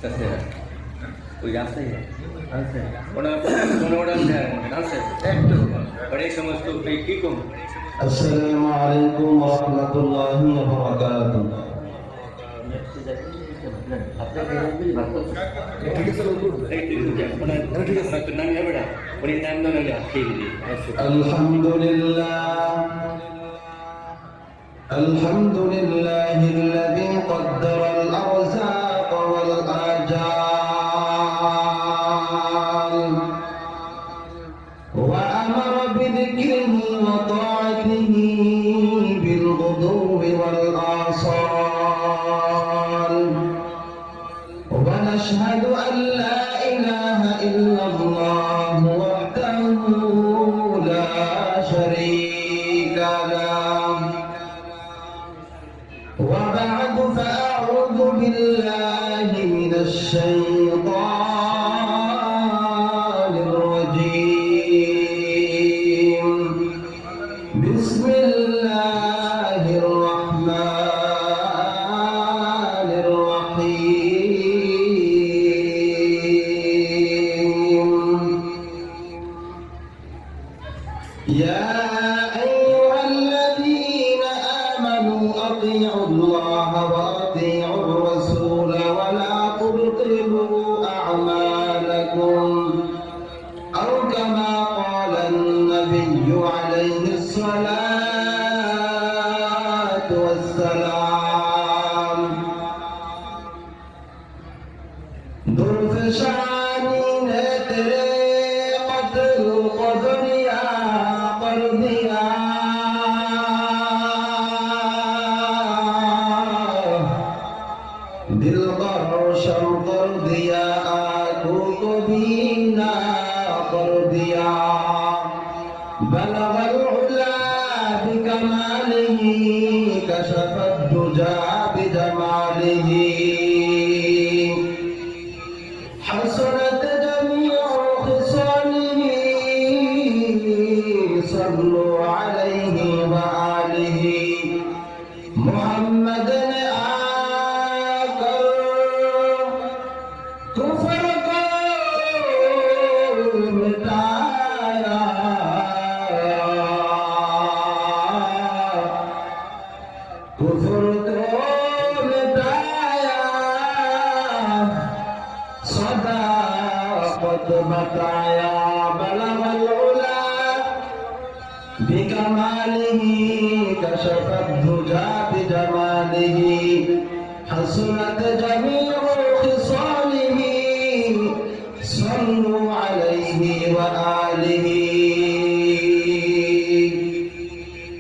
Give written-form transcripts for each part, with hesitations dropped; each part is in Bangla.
ওই রাস্তায় একটু এই সমস্ত কি কম। আসসালামু আলাইকুম ওয়া রাহমাতুল্লাহি ওয়া বারাকাতুহু। الحمد لله الذي قدر الأرزاق والآجال وأمر بذكره وطاعته بالغدو والآصال ونشهد أن لا إله إلا الله وحده لا شريك له. وبعد فأعوذ بالله من الشيطان الرجيم. بسم الله الرحمن الرحيم. يا أيها الذين آمنوا أطيعوا الله وأطيعوا الرسول ولا تبطلوا أعمالكم أو كما قال النبي عليه الصلاة والسلام. درفشانی نے تیرے قتل کو دنیا پر دیا، دل کا روشن کر دیا، آنکھوں کو بینا کر دیا. بلغ العلا بکمالہ کشف الدجى بجمالہ. حسنت جميع خصاله صلوا عليه وآله. محمد نے آکر کفر کو مٹایا، کفر کو مٹایا، صداقت بتایا. بلغ العلا بکمالہ کشف الدجى بجمالہ. حسنت جميع خصاله صلوا عليه وآله.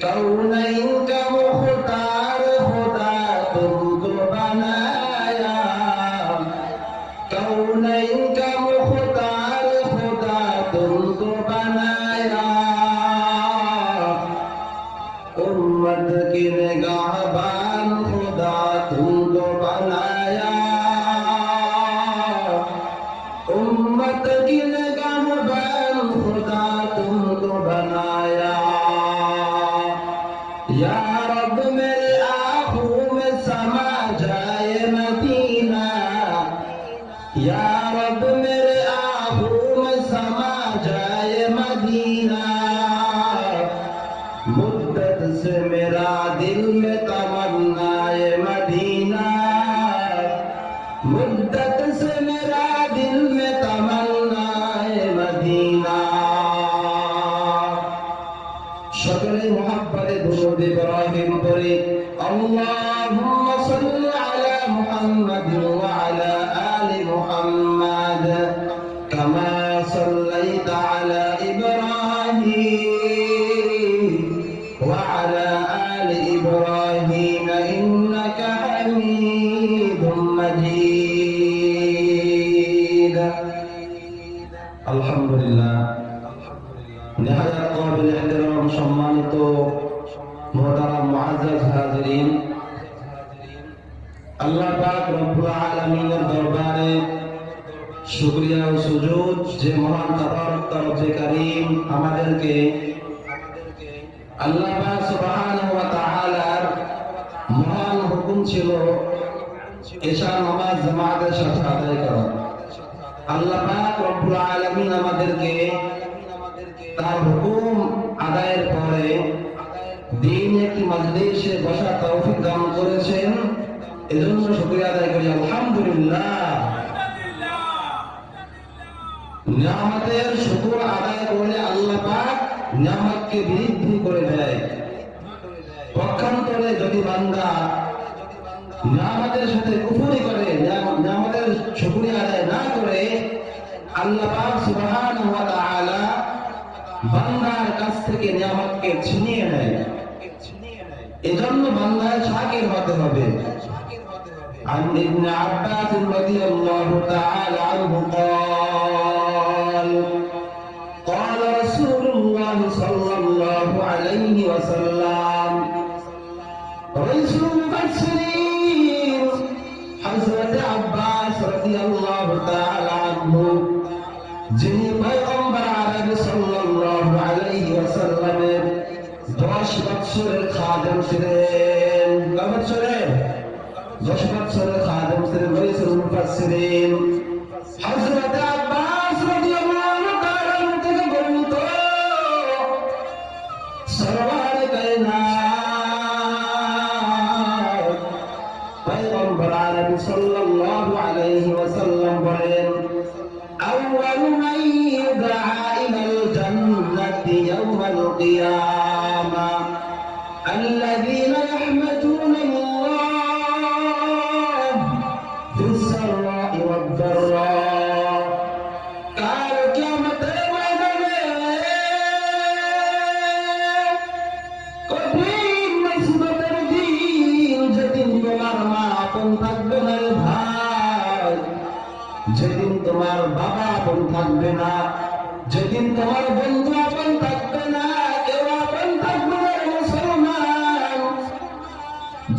کونین کا مختار خدا تم کو بنایا، کونین کا مختار خدا تم کو بنایا. امت کی نگہبان خدا تم کو بنایا، امت کی نگہبان خدا تم کو بنایا. یا رب میرے آنکھوں میں سما جائے مدینہ، یا رب میرے آنکھوں میں سما جائے مدینہ. مدت سے میرا دل میں تمنا مدینہ، مدت سے میرا دل میں تمنا مدینہ. সকলে মুহাব্বতে দুরূদ ইব্রাহিম পড়ে আল্লাহুম্মা সাল্লি আলা মুহাম্মাদ ওয়া আলা আলি মুহাম্মাদ কামা সাল্লাইতা আলা ইব্রাহিম ওয়া আলা আলি ইব্রাহিম ইন্নাকা হামিদুম মাজিদ. আলহামদুলিল্লাহ। নেহায়াত কাবিল ইহতিরাম সম্মানিত মুহতারাম মুআজ্জাজ হাজিরিন, আল্লাহ পাক রব্বুল আলামিনের দরবারে শুকরিয়া ও সুজুদ যে মহান তাবারক তরফে কারীম আমাদেরকে আল্লাহ পাক সুবহানাহু ওয়া তাআলার মহান হুকুম ছিল এশার নামাজ জামাতের সাথে আদায় করা। আল্লাহ পাক রব্বুল আলামিন আমাদেরকে তার হুকুম আদায়ের পরে দিন একটি মজলিসে বসার তৌফিক দান করেছেন, এজন্য শুকরিয়া আদায় করি আলহামদুলিল্লাহ। নিয়ামতের শুকর আদায় করলে আল্লাহ পাক নিয়ামতকে বৃদ্ধি করে দেয়। পক্ষান্তরে যদি বান্দা নিয়ামতের সাথে কুফরি করে, নিয়ামতের শুকরিয়া আদায় না করে, আল্লাহ পাক সুবহানাহু ওয়া তাআলা বান্দার কাছ থেকে নিয়ামতকে ছিনিয়ে নেয়। এজন্য বান্দায় শাকির হতে হবে। عن ابن عباس رضي الله تعالى عنه قال قال رسول الله صلى الله عليه وسلم رئيس المفسرين حضرت عباس رضي الله تعالى عنه যিনি পয়গম্বর আরবি সাল্লাল্লাহু আলাইহি ওয়াসাল্লামের 10 বছরের খাদেম ছিলেন। কত বছরের? 10 বছরের খাদেম ছিলেন। রাইসুল মুফাসসিরিন হযরত আব্বাস রাদিয়াল্লাহু তাআলা থেকে বর্ণিত সরওয়ারে কায়নাত পয়গম্বর আরবি সাল্লাল্লাহু আলাইহি ওয়াসাল্লাম বলেন, أول من يدعى إلى الجنة يوم القيامة الذين يحمدون الله في السراء والضراء قال قيامة কঠিন মুসিবতের দিন, যেদিন তোমার মা আপন থাকবে না রে ভাই, যেদিন তোমার বাবা আপন থাকবে না, যেদিন তোমার বন্ধু আপন থাকবে না, কেউ আপন থাকবে না মুসলমান,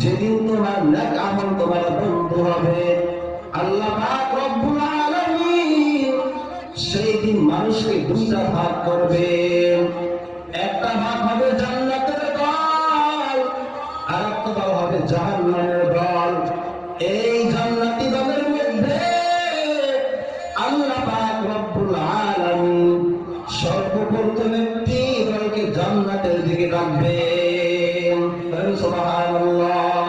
যেদিন তোমার নেক আমল তোমার বন্ধু হবে আল্লাহ পাক রব্বুল আলামিন সেই দিন মানুষকে দুইটা ভাগ করবেন। একটা ভাগ হবে জান্নাতের দল, আর একটা দল হবে জাহান্নামের দল। এই জান্নাতি দলের মধ্যে আল্লাহ পাক রব্বুল আলামিন সর্বপ্রথম একটি দলকে জান্নাতের দিকে ডাকবেন। সুবহানাল্লাহ।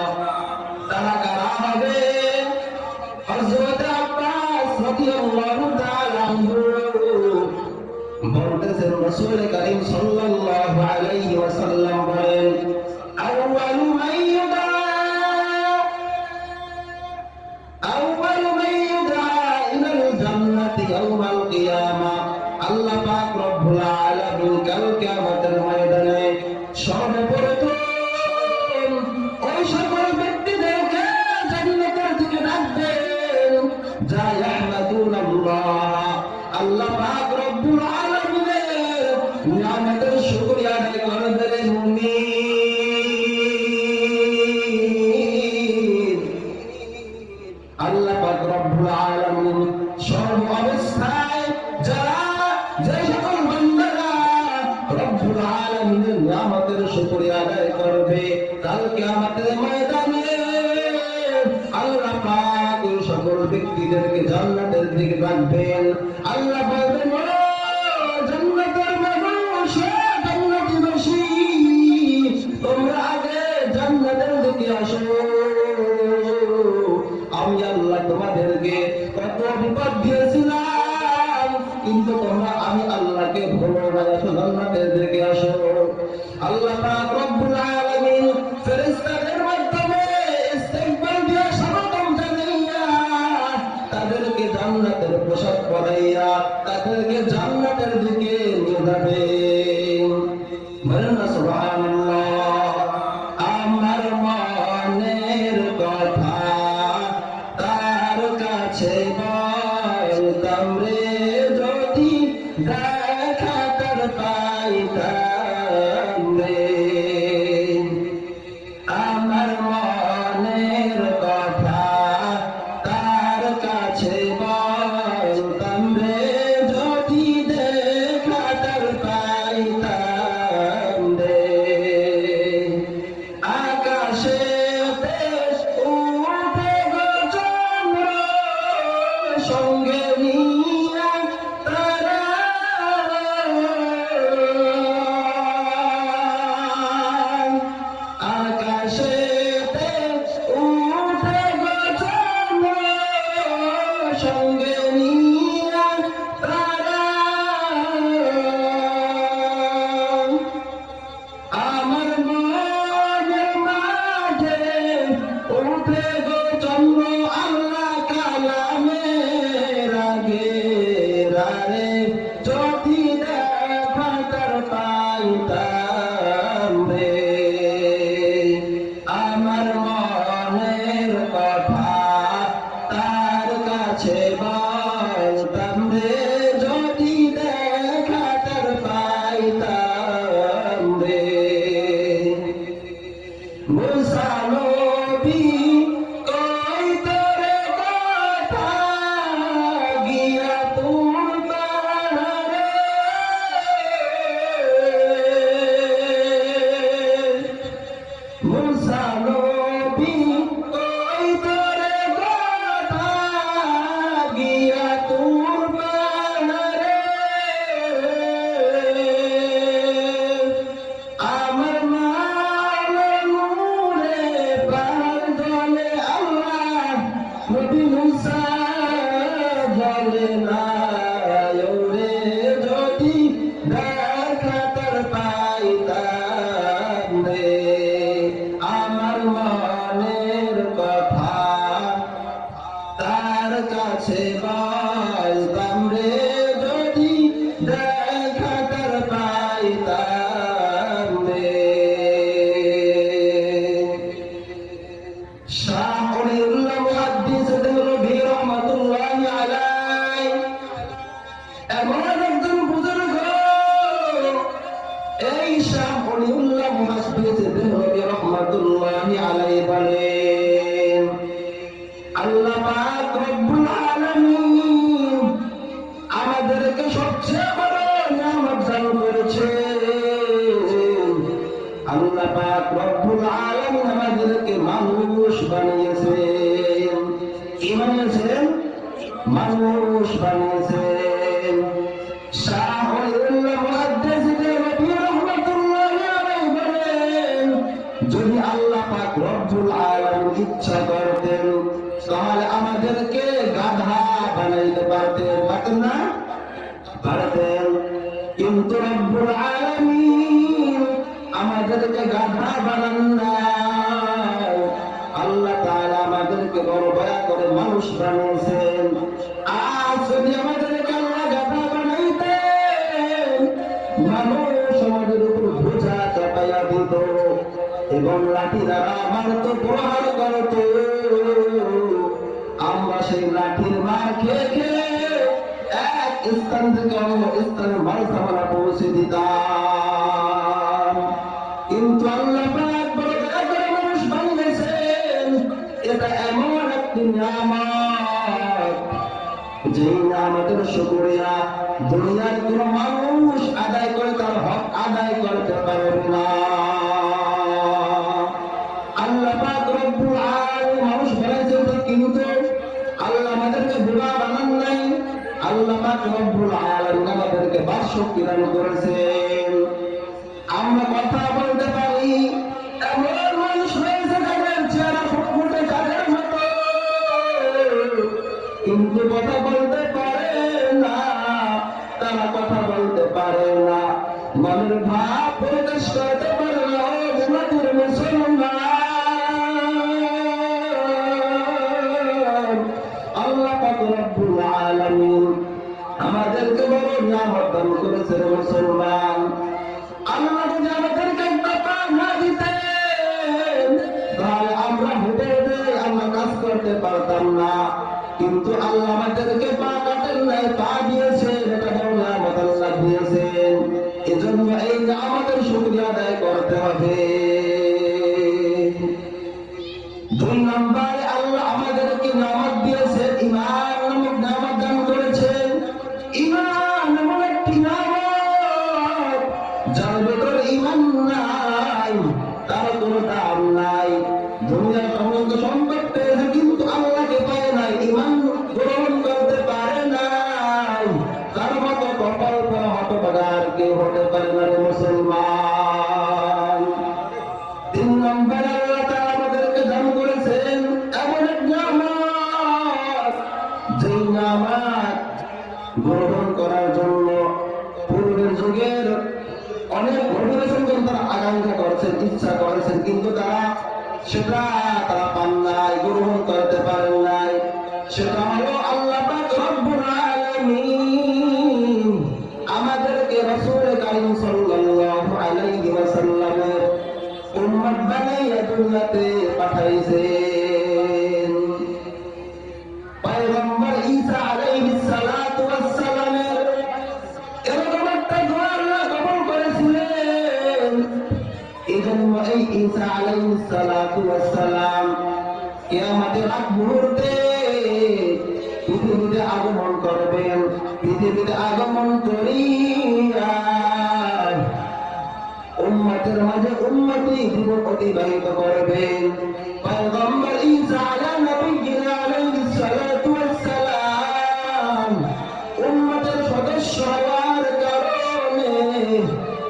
তারা কারা হবে? হযরত আব্বাস রাদিয়াল্লাহু তাআলা আনহু বলতেছেন, রাসূল কারীম সাল্লাল্লাহু আলাইহি ওয়াসাল্লাম বলেন, আউয়ালু মান ইউদা ইয়াউমাল কিয়ামা, আল্লাহ পাক রব্বুল আলামিন কাল কিয়ামতের ময়দানে সর্বপ্রথম ওই সকল ব্যক্তিদেরকে জান্নাতের দিকে ডাকবেন যা ইয়াহমাদুনাল্লাহ, আল্লাহ পাক রব্বুল আলামিনের নিয়ামতের শুকরিয়া আদায় করবে রে মুমিন। আল্লাহ পাক রব্বুল আলামিন সর্ব অবস্থায় যারা যে সকল বান্দারা রব্বুল আলামিনের নিয়ামতের শুকরিয়া আদায় করবে কাল কিয়ামতের ময়দানে আল্লাহ পাক ওই সকল ব্যক্তিদেরকে জান্নাতের দিকে ডাকবেন। আল্লাহ বলবেন, ও জান্নাতের মানুষ, জান্নাতীবাসী, তোমরা আগে জান্নাতের দিকে আসো। আমি আল্লাহ তোমাদেরকে কত বিপদ দিয়েছিলাম, কিন্তু তোমরা আমি আল্লাহকে ভুলো না, আসো জান্নাতের দিকে আসো। আল্লাহ পাক রব্বুল আলামিন ফেরেশতাদের মাধ্যমে ইস্তেগফার দিয়ে স্বাগতম জানাইয়া তাদেরকে জান্নাতের পোশাক পরাইয়া তাদেরকে জান্নাতের দিকে নিয়ে যাবেন। বলেন না সুবহানাল্লাহ। আমার মনের কথা তার কাছে বলতাম রে, যদি দেখা তার পাইতাম রে। আমার মনের কথা তার কাছে বলতাম রে, যদি দেখা তার পাইতাম রে। আকাশে উঠে গো সঙ্গে নিয়া তারা আকাশেতে উঠে গো চন্দ্র সঙ্গে নিয়া তারা আমার মনের মাঝে উঠে গো চন্দ্র আল্লাহ কালামের আগে রারে যদি দেখা তার পাইতাম রে আমার মনের কথা তার কাছে বলতাম রে যদি দেখা তার পাইতাম রে মুসা নবী কই তোরে কথা গিয়া তোর পাহাড়ে মুসা নবী কই তোরে কথা গিয়া তোর পাহাড়ে আমার মালে নূরে প্রাণ জ্বলে আল্লাহ নবী মুসা জ্বলে না ওরে যদি দেখা তার পাইতাম রে আমার মনের কথা তার কাছে বলতাম রে যদি দেখা তার পাইতাম রে শাহ ওলিউল্লাহ মুহাদ্দিস দেহলভী রহমাতুল্লাহি আলাইহি এমন একজন বুজুর্গ এই শাহ ওলিউল্লাহ মুহাদ্দিস দেহলভী রহমাতুল্লাহি আলাইহি বলেন আল্লাহ পাক রব্বুল আলামিন আমাদেরকে সবচেয়ে বড় নিয়ামত দান করেছেন আল্লাহ পাক রব্বুল আলামিন আমাদেরকে মানুষ বানিয়েছেন কি বানিয়েছেন মানুষ বানিয়েছেন শাহ ওলিউল্লাহ মুহাদ্দিস দেহলভী রহমাতুল্লাহি আলাইহি বলেন যদি আল্লাহ পাক রব্বুল আলামিন ইচ্ছা করতেন তাহলে আমাদেরকে গাধা বানাইতে পারতেন না পারতেন কিন্তু রব্বুল আলামিন আমাদেরকে গাধা বানান নাই আল্লাহ তাআলা আমাদেরকে বড় দয়া করে মানুষ বানিয়েছেন আজ যদি আমাদেরকে আল্লাহ গাধা বানাইতেন মানুষ আমাদের উপর বোঝা চাপাইয়া দিত এবং লাঠি দ্বারা মারত প্রহার করত আমরা সেই লাঠির মার খেয়ে খেয়ে এক স্থান থেকে অন্য স্থানে মালসামানা পৌঁছে দিতাম কিন্তু আল্লাহ পাক বড় দয়া করে মানুষ বানিয়েছেন এটা এমন একটি নিয়ামত যে নিয়ামতের শুকরিয়া দুনিয়ার কোন মানুষ আদায় করে তার হক আদায় করতে পারবে না আল্লাহ পাক রব্বুল আলামিন মানুষ বানাইছেন কিন্তু আল্লাহ আমাদেরকে বোকা বানান নাই আল্লাহ পাক রব্বুল আলামিন আমাদেরকে বাকশক্তি দান করেছেন আমরা কথা বলতে পারি এমন মানুষ হয়েছে যাদের চেহারা ফুটফুটে চাঁদের মতো কিন্তু কথা বলতে পারে না তারা কথা বলতে পারে না মনের ভাব প্রকাশ করতে পারে না ও জান্নাতের মুসলমান আল্লাহ পাক রব্বুল আলামিন আমাদেরকে বড় নিয়ামত দান করেছেন মুসলমান আল্লাহ যদি আমাদেরকে একটা পা না দিতেন তাহলে আমরা হেঁটে হেঁটে আমরা কাজ করতে পারতাম না কিন্তু আল্লাহ আমাদেরকে পা কাটেন নাই পা দিয়েছেন এটা বড় নিয়ামত আল্লাহ দিয়েছেন এজন্য এই নিয়ামতের শুকরিয়া আদায় করতে হবে দুই নম্বরে আল্লাহ আমাদেরকে নিয়ামত দিয়েছেন ঈমান নামক নিয়ামত দান করেছেন ঈমান এমন একটি নিয়ামত যার ভেতর ঈমান নাই তার কোনো দাম নাই দুনিয়ার সমস্ত সম্পদ পেয়েছে কিন্তু আল্লাহকে পায় নাই ঈমান গ্রহণ করতে কেউ হতে পারে না রে মুসলমান। 3 নম্বরে আল্লাহ তাআলা আমাদেরকে দান করেছেন এমন এক নিয়ামত, যেই নিয়ামত গ্রহণ করার জন্য পূর্বের যুগের অনেক ঘটনাসমূহ তারা আকাঙ্ক্ষা করেছেন, ইচ্ছা করেছেন, কিন্তু সেটা তারা পান নাই, গ্রহণ করতে পারেন নাই। সেটা হলো আল্লাহ পাক রব্বুল আলামিন আমাদেরকে রাসূল কারীম সাল্লাল্লাহু আলাইহি ওয়াসাল্লামের উম্মত বানাইয়া দুনিয়াতে পাঠাইছেন। পয়গম্বর ঈসা আলাইহিস সালাতু ওয়াস সালামের এরকম একটা দোয়া আল্লাহ কবুল করেছিলেন। এজন্য এই ঈসা আলাইহিস সালাতু ওয়াস সালাম কিয়ামতের আগ মুহূর্তে পৃথিবীতে আগমন করবেন। পৃথিবীতে আগমন করিয়া উম্মতের মাঝে উম্মতি জীবন অতিবাহিত করবেন। পয়গম্বর ঈসা আলাইহিস সালাতু ওয়াস সালাম উম্মতের সদস্য হওয়ার কারণে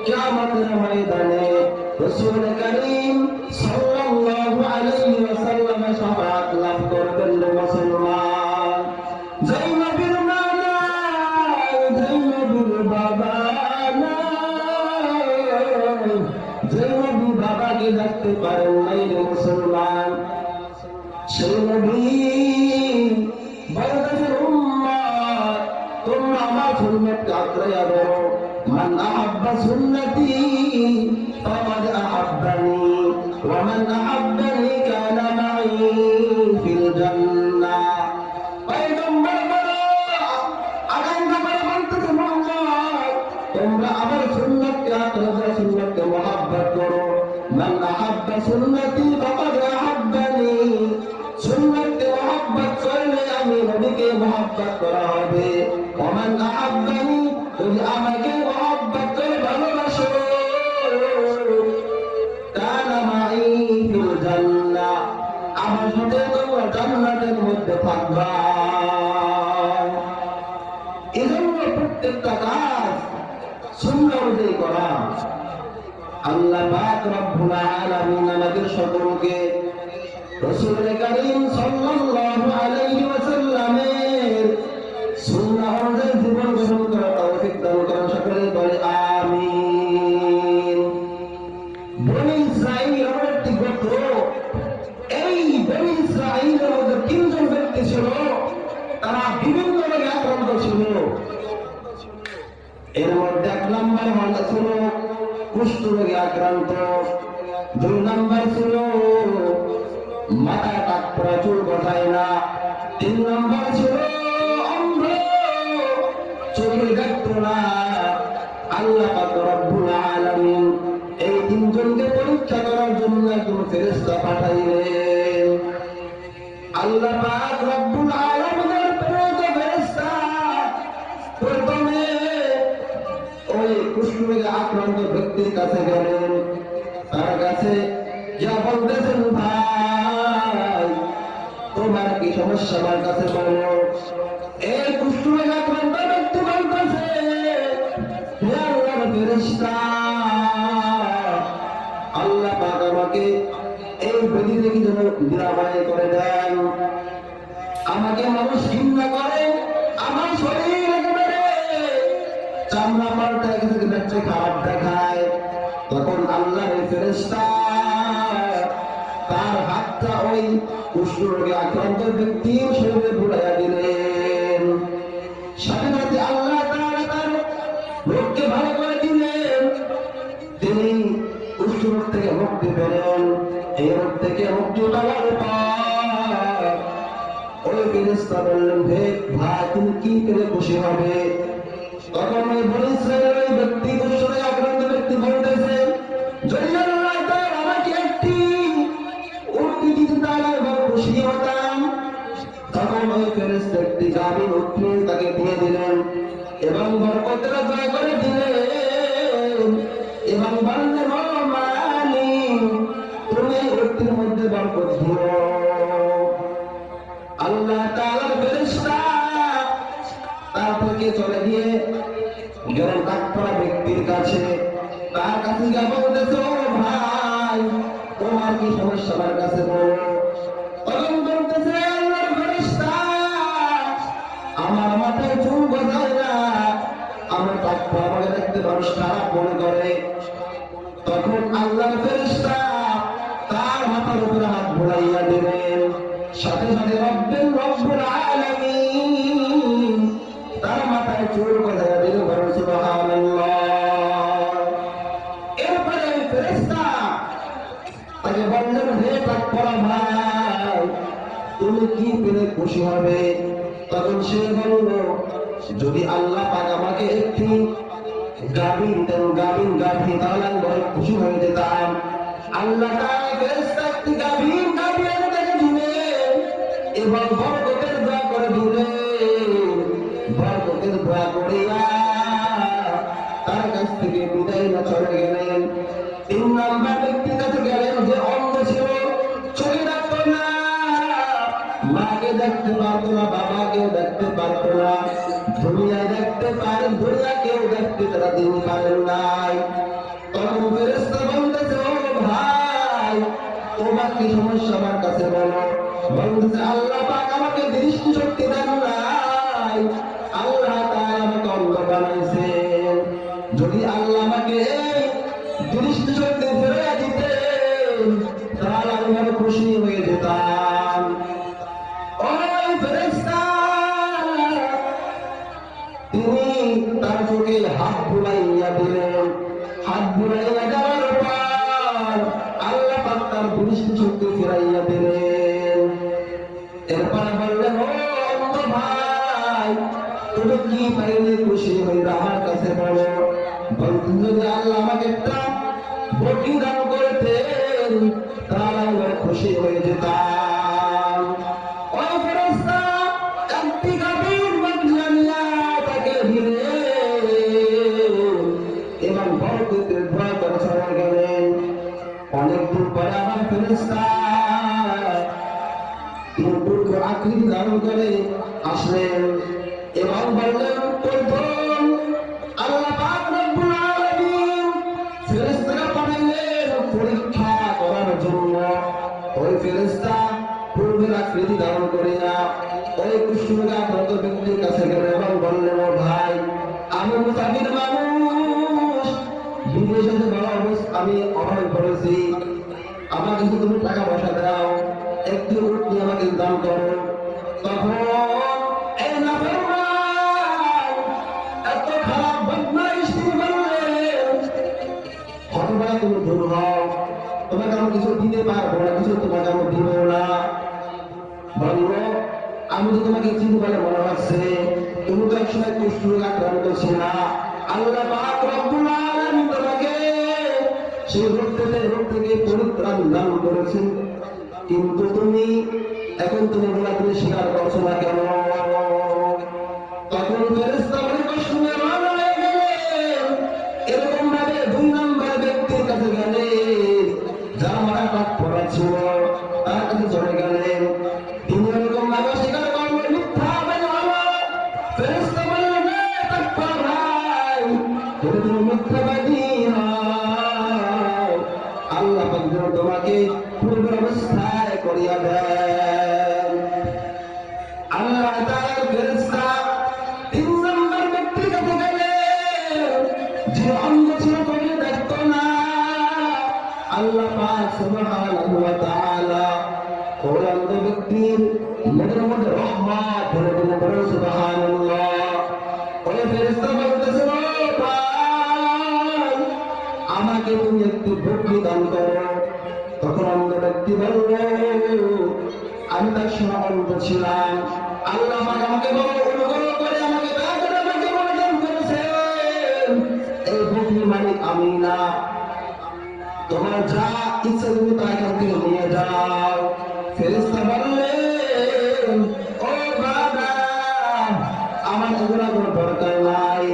কিয়ামতের ময়দানে রাসূল কারীম সাল্লাল্লাহু আলাইহি ওয়াসাল্লামের শাফাআত লাভ করবেন মুসলমান। যেই নবীর মা নাই, যেই নবীর বাবা নাই, যেই নবী বাবাকে ডাকতে পারেন নাই রে মুসলমান, সেই নবী বলতেছেন উম্মত তোমরা আমার সুন্নাতকে আঁকড়াইয়া ধরো। মান আহাব্বা সুন্নতি ফাকাদ আহাব্বানি ওয়া মান আহাব্বানি কানা মাই ফিল জান্নাহ। পয়গম্বর বলো, আকাঙ্ক্ষা করে বলতেছে মুহাম্মদ তোমরা আমার সুন্নাতকে আঁকড়ে ধরো, সুন্নাতকে মহব্বত করো। মান আহাব্বা সুন্নতি ফাকাদ আহাব্বানি, সুন্নাতকে মহব্বত করলে আমি নবীকে মহব্বত করা হবে। ওয়া মান আহাব্বানি, যদি আমাকে মহব্বত করে ভালোবাসো, কানা মাই ফিল জান্নাহ, আমার সাথে তোমরা জান্নাতের মধ্যে থাকবা। এজন্য প্রত্যেকটা কাজ সুন্নাহ অনুযায়ী করা। আল্লাহ পাক রব্বুল আলামিন আমাদের সকলকে রাসূল কারীম সাল্লাল্লাহু আলাইহি ওয়াসাল্লামের সুন্নাহ অনুযায়ী জীবন গঠন করার তৌফিক দান করেন। সকলে বলে আমিন। বনী ইসরাঈল এমন একটি গোত্র, এই বনী ইসরাঈলের মধ্যে 3 জন ব্যক্তি ছিল, তারা বিভিন্ন রোগে আক্রান্ত ছিল। এর মধ্যে 1 নম্বর হলো ছিল কুষ্ঠ রোগে আক্রান্ত, 2 নম্বর ছিল মাথা কাট প্রচুর গঠায় না, 3 নম্বর ছিল অন্ধ, চোখে দেখত না। আল্লাহ পাক রব্বুল আলামিন এই 3 জনকে পরীক্ষা করার জন্য একজন ফেরেশতা পাঠাইলেন। আল্লাহ পাক রব্বুল আলামিনের প্রেরিত ফেরেশতা প্রথমে ওই কুষ্ঠ রোগে আক্রান্ত ব্যক্তির কাছে গেলেন। তার কাছে যা বলতেছেন, ভাই তোমার কি সমস্যা, আমার কাছে বলো। এই কুষ্ঠ রোগে আক্রান্ত ব্যক্তি বলতেছে, হে আল্লাহর ফেরেশতা, আল্লাহ পাক আমাকে এই ব্যাধি থেকে যেন নিরাময় করে দেন। আমাকে মানুষ ঘৃণা করে, আমার শরীর একেবারে চামড়া পাল্টায় গেছে, দেখতে খারাপ দেখায়। তখন আল্লাহর ফেরেশতা তার হাতটা ওই কুষ্ঠ রোগে আক্রান্ত ব্যক্তির শরীরে বুলাইয়া দিলেন। সাথে সাথে আল্লাহ তাআলা তার রোগকে ভালো করে দিলেন। তিনি কুষ্ঠ রোগ থেকে মুক্তি পেলেন। এই রোগ থেকে মুক্তি পাওয়ার পর ওই ফেরেশতা বললেন, হে ভাই তুমি কি করে খুশি হবে? তখন ওই বনী ইসরাঈলের ওই ব্যক্তি, কুষ্ঠ রোগে আক্রান্ত ব্যক্তি বলতেছে, যদি আল্লাহ তাআলা আমাকে একটি উটনি দিতে তাহলে বড় খুশি হতাম। তখন ওই ফেরেশতা একটি গাভীর উটনি তাকে দিয়ে দিলেন এবং বরকতটা দয়া করে দিলেন এবং বললেন, ও মালিক তুমি উটনির মধ্যে বরকত দিও। আল্লাহ তাআলার ফেরেশতা তার থেকে চলে গিয়ে গেলেন ডাক্তার ব্যক্তির কাছে, তার কাছে গিয়ে বলতেছে, ও ভাই তোমার কি সমস্যা, আমার কাছে বলো। তখন বলতেছে, আল্লাহর ফেরেশতা, আমার মাথায় চুল গজায় না, আমার ডাক্তার আমাকে দেখতে মানুষ খারাপ মনে করে। তখন আল্লাহর ফেরেশতা তার মাথার উপরে হাত বুলাইয়া দিলেন, সাথে সাথে রব্বুল আলামিন তার মাথায় চুল গজাইয়া দিল। বলেন সুবহানাল্লাহ। এরপরে ফেরেশতা তাকে বললেন, হে ডাক্তার ভাই তুমি কি পেলে খুশি হবে? তখন সে বলল, যদি আল্লাহ পাক আমাকে একটি গাভীর গাভী তাহলে আমি বড় খুশি হয়ে যেতাম। আল্লাহ তাআলা ফেরেশতা একটি গাভীর গাভী এনে তাকে দিলেন এবং বরকতের দোয়া করে দিলেন। বরকতের দোয়া করিয়া তার কাছ থেকে বিদায় না চলে গেলেন। 3 নাম্বার ব্যক্তির কাছে গেলেন, যে অন্ধ ছিল, চোখে দেখতো না, মাকে দেখতে পারতো না, বাবাকেও দেখতে পারতো না, দুনিয়ায় দেখতে পারেন, দুনিয়াকেও দেখতে তারা তিনি পারেন নাই। তখন ফেরেশতা বলতেছে, ও ভাই তোমার কি সমস্যা, আমার কাছে বলো। বলতেছে, আল্লাহ পাক আমাকে দৃষ্টি শক্তি দেন নাই, আল্লাহ তাআলা আমাকে অন্ধ বানাইছেন। যদি আল্লাহ আমাকে দৃষ্টি শক্তি ফিরিয়ে দিতেন তাহলে আমি বড় খুশি হয়ে যেতাম। ওই ফেরেশতা তিনি তার চোখে হাত বুলাইয়া দিলেন। হাত বুলাইয়া দেওয়ার পর আল্লাহ পাক তার দৃষ্টি শক্তি ফিরাইয়া দিলেন। এরপর বললেন, ও অন্ধ ভাই তুমি কি পাইলে খুশি হইবে, আমার কাছে বলো। বলতেন, যদি আল্লাহ আমাকে একটা বকরি দান করতেন তাহলে আমি বড় খুশি হয়ে যেতাম। ওই ফেরেশতা একটি গাভীর বাচ্চা নিয়ে তাকে দিলেন এবং বরকতের দোয়া করে চলে গেলেন। অনেকদিন পরে আমার ফেরেশতা তিনি দুর্গ আকৃতি ধারণ করে আসলেন এবং বললেন, প্রথম আল্লাহ পাক রব্বুল আলামিন ফেরেশতাকে পাঠাইলেন পরীক্ষা করার জন্য। ওই ফেরেশতা পূর্বের আকৃতি ধারণ করে না ওই কুষ্ঠরোগে আক্রান্ত ব্যক্তির কাছে গেলেন এবং বললেন, ও ভাই আমি মুসাফির মানুষ, বিদেশে যে বড় অবস্থা আমি অভাবে পড়েছি, আমাকে যদি তুমি টাকা পয়সা দাও, একটি উট নিয়ে আমাকে দান করো। তখন এই নাফরমান এত খারাপ বদমাইশ তিনি বললেন, হতভাগা তুমি দূর হও, তোমাকে আমি কিছু দিতে পারবো না, কিছু তোমাকে আমি দিব না। বলল, আমি তো তোমাকে চিনি বলে মনে হচ্ছে, তুমি তো একসময় কুষ্ঠরোগে আক্রান্ত ছিল, আল্লাহ পাক রব্বুল আলামিন তোমাকে সেই রোগ থেকে পরিত্রাণ দান করেছেন, কিন্তু তুমি এখন তুমি বলাগুলি স্বীকার করছো না কেন? তখন ফেরেশতা বলে কষ্ট নিয়ে রওনা হয়ে গেলেন। এরকম ভাবে 2 নম্বর ব্যক্তির কাছে গেলেন, যার মাথা কাট পড়া ছিল, তার কাছে চলে গেলেন। তিনি এরকম ভাবে স্বীকার করলেন, মিথ্যা বলে হলো। ফেরেশতা বললেন, তাকবীর ভাই যদি তুমি মিথ্যাবাদী হও, আল্লাহ পাক যেন তোমাকে পূর্ব অবস্থায় করিয়া দেন। আল্লাহ তাআলার ফেরেশতা 3 নম্বর ব্যক্তির কাছে গেলেন, যে অন্ধ ছিল, চোখে দেখতো না। আল্লাহ পাক সুবহানাহু ওয়া তাআলা ওই অন্ধ ব্যক্তির মনের মধ্যে রহমত ধরে দিলেন। বলেন সুবহানাল্লাহ। ওই ফেরেশতা বলতেছেন, ও ভাই আমাকে তুমি একটু বকরি দান করো। তখন অন্ধ ব্যক্তি বলল, আমি তার সময় অন্ধ ছিলাম, আল্লাহ পাক আমাকে বড় অনুগ্রহ করে আমাকে দয়া করে আমাকে বরদান করেছেন, এই বকরির মালিক আমি না, তোমার যা ইচ্ছা তুমি তা এখান থেকে নিয়ে যাও। ফেরেশতা বললেন, ও বাবা আমার এগুলা কোনো দরকার নাই,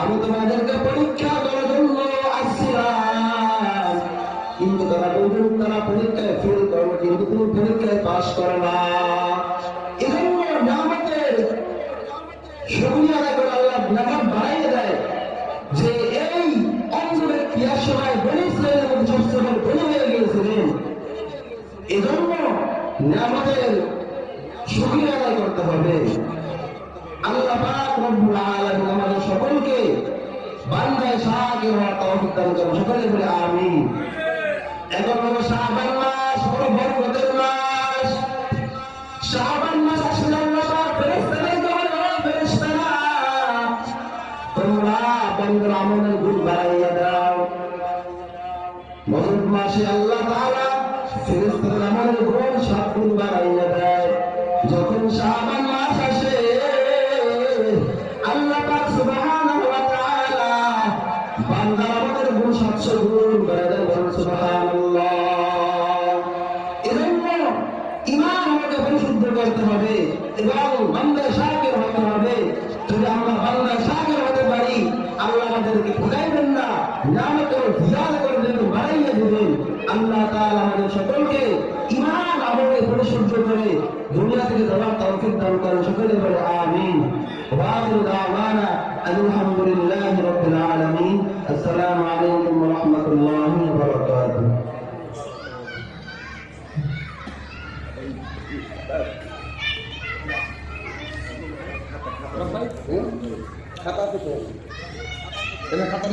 আমি তোমাদেরকে পরীক্ষা করার জন্য আসছিলাম, কিন্তু তারা বলবেন তারা পরীক্ষায় ফেল করো, কিন্তু তুমি পরীক্ষায় পাস করো না। এজন্য নিয়ামতের শুকরিয়া আদায় করে আল্লাহ নিয়ামত বাড়াইয়ে আল্লাহ পাক রব্বুল আলামিন আমাদের সকলকে বান্দায় শাকির হওয়ার তৌফিক দান করুন। সকলে বলে আমিন। এখন হলো শাবান মাস, বড় বরকতের মাস। শাবান মাস আসলে আল্লাহ পাক ফেরেশতাদের বলে, ফেরেশতারা তোমরা বান্দার আমলের গুণ বাড়াইয়া দাও। মজুদ মাসে আল্লাহ তাআলা ফেরেশতাদের আমলের গুণ সব গুণ বাড়াইয়া দেয়। যখন শাবান মাস আসে আল্লাহ পাক সুবহানাহু ওয়া তাআলা বান্দার আমলের গুণ 700 গুণ বাড়ায় দেন। বলুন সুবহানাল্লাহ। এজন্য ঈমান আমাকে পরিশুদ্ধ করতে হবে এবং বান্দা শাকির হতে হবে। যদি আমরা বান্দা শাকির হতে পারি আল্লাহ আমাদেরকে ঠকাইবেন না, নিয়ামতের জিয়াদা করে দেবেন, বাড়াইয়া দিবেন। আল্লাহ তাআলা আমাদের সকলকে ঈমান আমলে পরিশুদ্ধ করে দুনিয়া থেকে যাওয়ার তৌফিক দান করেন। সকলে বলে আমিন। ওয়া আখিরু দাওয়ানা আলহামদুলিল্লাহি রাব্বিল আলামিন। আসসালামু আলাইকুম ওয়া রাহমাতুল্লাহি ওয়া বারাকাতুহু। খাতা তো খাতা